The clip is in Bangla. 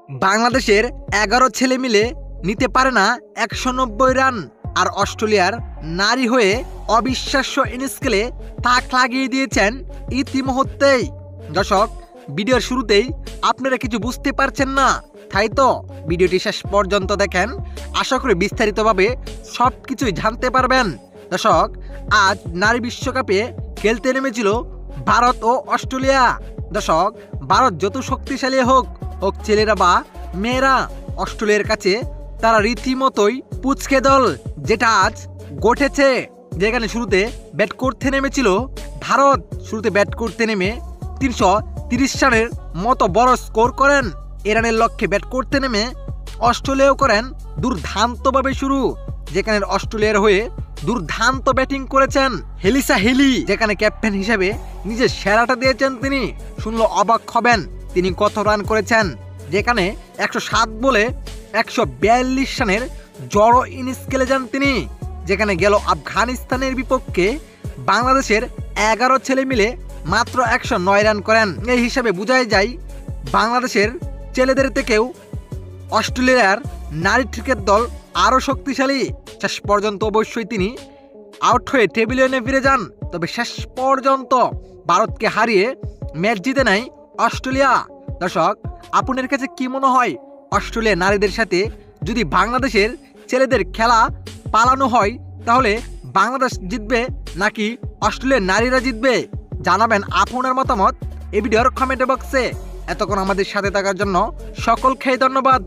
বাংলাদেশের ১১ ছেলে মিলে নিতে পারে না ১৯০ রান, আর অস্ট্রেলিয়ার নারী হয়ে অবিশ্বাস্য ইনিংসে তাক লাগিয়ে দিয়েছেন ইতিমধ্যেই। দর্শক, ভিডিওর শুরুতেই আপনারা কিছু বুঝতে পারছেন না, তাই তো ভিডিওটি শেষ পর্যন্ত দেখেন, আশা করি বিস্তারিতভাবে সব কিছুই জানতে পারবেন। দর্শক, আজ নারী বিশ্বকাপে খেলতে নেমেছিল ভারত ও অস্ট্রেলিয়া। দর্শক, ভারত যত শক্তিশালী হোক ছেলেরা বা মেয়েরা, অস্ট্রেলিয়ার কাছে তারা রীতিমতোই পুচকে দল, যেটা আজ ঘটেছে। যেখানে শুরুতে ব্যাট করতে নেমেছিল ভারত, শুরুতে ব্যাট করতে নেমে ৩৩০ রানের মতো বড় স্কোর করেন। এ রানের লক্ষ্যে ব্যাট করতে নেমে অস্ট্রেলিয়াও করেন দুর্দান্তভাবে শুরু, যেখানে অস্ট্রেলিয়ার হয়ে দুর্দান্ত ব্যাটিং করেছেন হেলিসা হেলি, যেখানে ক্যাপ্টেন হিসেবে নিজের সেরাটা দিয়েছেন তিনি। শুনলে অবাক হবেন তিনি কত রান করেছেন, যেখানে ১০৭ বলে ১৪২ রানের জড়ো ইনিংস খেলে যান তিনি। যেখানে গেল আফগানিস্তানের বিপক্ষে বাংলাদেশের ১১ ছেলে মিলে মাত্র ১০৯ রান করেন। এই হিসাবে বোঝাই যায় বাংলাদেশের ছেলেদের থেকেও অস্ট্রেলিয়ার নারী ক্রিকেট দল আরও শক্তিশালী। শেষ পর্যন্ত অবশ্যই তিনি আউট হয়ে টেবিলে ফিরে যান, তবে শেষ পর্যন্ত ভারতকে হারিয়ে ম্যাচ জিতে নেয় অস্ট্রেলিয়া। দর্শক, আপনার কাছে কি মনে হয়, অস্ট্রেলিয়া নারীদের সাথে যদি বাংলাদেশের ছেলেদের খেলা পালানো হয়, তাহলে বাংলাদেশ জিতবে নাকি অস্ট্রেলিয়ার নারীরা জিতবে? জানাবেন আপনার মতামত এই ভিডিওর কমেন্ট বক্সে। এতক্ষণ আমাদের সাথে থাকার জন্য সকলকে ধন্যবাদ।